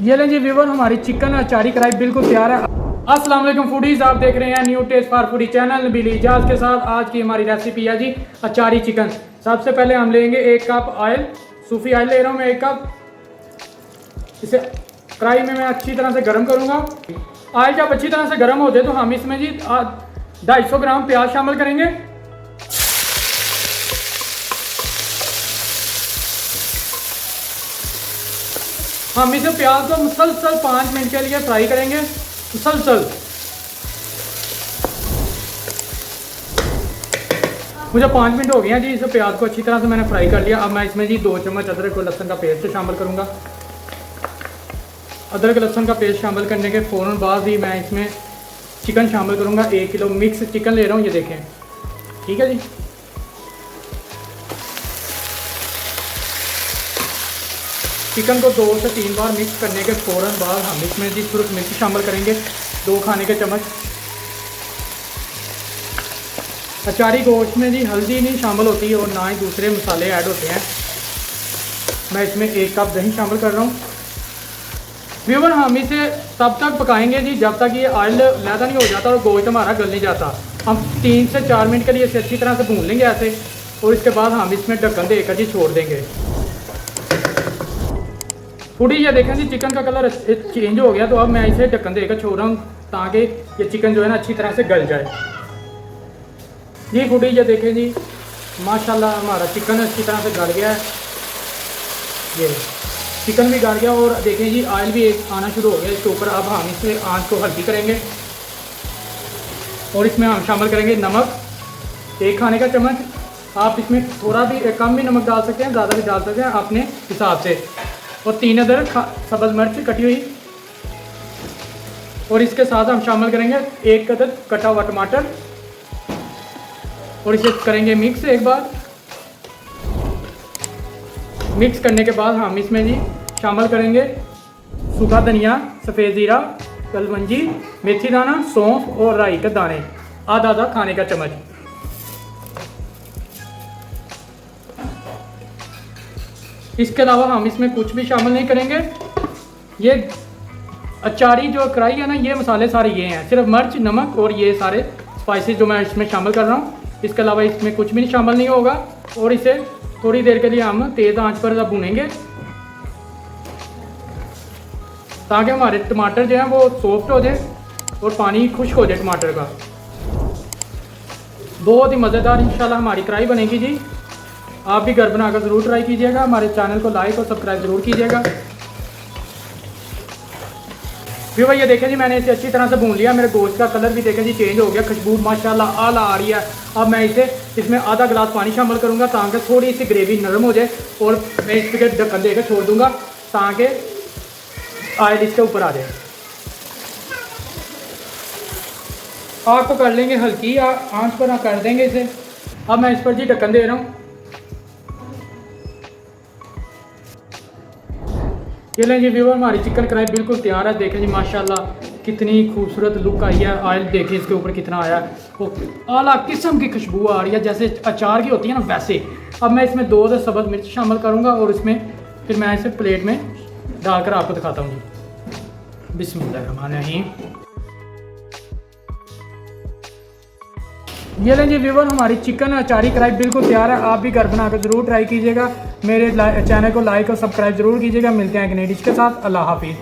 ये लें जी व्यूवर, हमारी चिकन अचारी कढ़ाई बिल्कुल तैयार है। अस्सलाम वालेकुम फूडीज, आप देख रहे हैं new taste for foodie channel Nabeel Ijaz के साथ। आज की हमारी रेसिपी है जी अचारी चिकन। सबसे पहले हम लेंगे 1 कप ऑयल, सूफी ऑयल ले रहा हूँ मैं 1 कप। इसे कढ़ाई में मैं अच्छी तरह से गर्म करूँगा। ऑयल जब अच्छी तरह से गर्म हो जाए तो हम इसमें जी 250 ग्राम प्याज शामिल करेंगे। हम इसे प्याज को मुसलसल 5 मिनट के लिए फ्राई करेंगे। मुसलसल मुझे 5 मिनट हो गए हैं जी। इसे प्याज को अच्छी तरह से मैंने फ्राई कर लिया। अब मैं इसमें जी 2 चम्मच अदरक और लहसुन का पेस्ट शामिल करूंगा। अदरक लहसुन का पेस्ट शामिल करने के फ़ौरन बाद ही मैं इसमें चिकन शामिल करूंगा। 1 किलो मिक्स चिकन ले रहा हूँ, ये देखें। ठीक है जी। चिकन को 2 से 3 बार मिक्स करने के फ़ौरन बाद हम इसमें जी सुरख मिर्च शामिल करेंगे 2 खाने के चम्मच। अचारी गोश्त में जी हल्दी नहीं शामिल होती और ना ही दूसरे मसाले ऐड होते हैं। मैं इसमें 1 कप दही शामिल कर रहा हूँ। व्यूवर, हम इसे तब तक पकाएंगे जी जब तक ये ऑयल लैदा नहीं हो जाता और गोश्त हमारा गल नहीं जाता। हम 3 से 4 मिनट के लिए इसे अच्छी तरह से भून लेंगे ऐसे, और इसके बाद हम इसमें ढक्कन देकर जी छोड़ देंगे। फूडी, ये देखें जी चिकन का कलर चेंज हो गया, तो अब मैं इसे ढक्कन देकर छोड़ रहा हूँ ताकि ये चिकन जो है ना अच्छी तरह से गल जाए। जी फूडी, ये देखें जी माशाल्लाह हमारा चिकन अच्छी तरह से गल गया है। ये चिकन भी गल गया और देखें जी ऑयल भी आना शुरू हो गया इसके ऊपर। अब हम इसे आंच को हल्की करेंगे और इसमें हम शामिल करेंगे नमक 1 खाने का चम्मच। आप इसमें थोड़ा भी कम भी नमक डाल सकते हैं, ज़्यादा भी डाल सकते हैं अपने हिसाब से। और 3 अदरक सब्ज़ मिर्च कटी हुई, और इसके साथ हम शामिल करेंगे 1 अदद कटा हुआ टमाटर, और इसे करेंगे मिक्स एक बार। मिक्स करने के बाद हम इसमें जी शामिल करेंगे सूखा धनिया, सफ़ेद ज़ीरा, कलवंजी, मेथी दाना, सौंफ और राई के दाने आधा खाने का चम्मच। इसके अलावा हम इसमें कुछ भी शामिल नहीं करेंगे। ये अचारी जो कढ़ाई है ना, ये मसाले सारे ये हैं, सिर्फ मिर्च, नमक और ये सारे स्पाइसेस जो मैं इसमें शामिल कर रहा हूँ। इसके अलावा इसमें कुछ भी नहीं शामिल नहीं होगा। और इसे थोड़ी देर के लिए हम तेज़ आंच पर भूनेंगे ताकि हमारे टमाटर जो हैं वो सॉफ्ट हो जाए और पानी खुश्क हो जाए टमाटर का। बहुत ही मज़ेदार इंशाल्लाह हमारी कढ़ाई बनेगी जी। आप भी घर बनाकर ज़रूर ट्राई कीजिएगा। हमारे चैनल को लाइक और सब्सक्राइब ज़रूर कीजिएगा। फिर भैया देखें जी, मैंने इसे अच्छी तरह से भून लिया। मेरे गोश्त का कलर भी देखें जी चेंज हो गया, खुशबू माशाल्लाह आला आ रही है। अब मैं इसमें आधा गिलास पानी शामिल करूंगा ताकि थोड़ी सी ग्रेवी नरम हो जाए, और मैं इस पर ढक्कन देकर छोड़ दूंगा ताकि ऑयल इसके ऊपर आ जाए। आग को कर लेंगे हल्की आंच पर कर देंगे इसे। अब मैं इस पर जी ढक्कन दे रहा हूँ। ये लें जी व्यूवर, हमारी चिकन कढ़ाई बिल्कुल तैयार है। देखें जी माशाल्लाह कितनी खूबसूरत लुक आई है। ऑयल देखिए इसके ऊपर कितना आया है, वो आला किस्म की खुशबू आ रही है जैसे अचार की होती है ना, वैसे। अब मैं इसमें 2 सब्ज़ मिर्च शामिल करूँगा और इसमें फिर मैं इसे प्लेट में डालकर आपको दिखाता हूँ जी। बिस्मिल्लाहिर्रहमानिर्रहीम। ये लें जी व्यूवर, हमारी चिकन अचारी कढ़ाई बिल्कुल तैयार है। आप भी घर बनाकर ज़रूर ट्राई कीजिएगा। मेरे चैनल को लाइक और सब्सक्राइब ज़रूर कीजिएगा। मिलते हैं एक नई डिश के साथ। अल्लाह हाफिज़।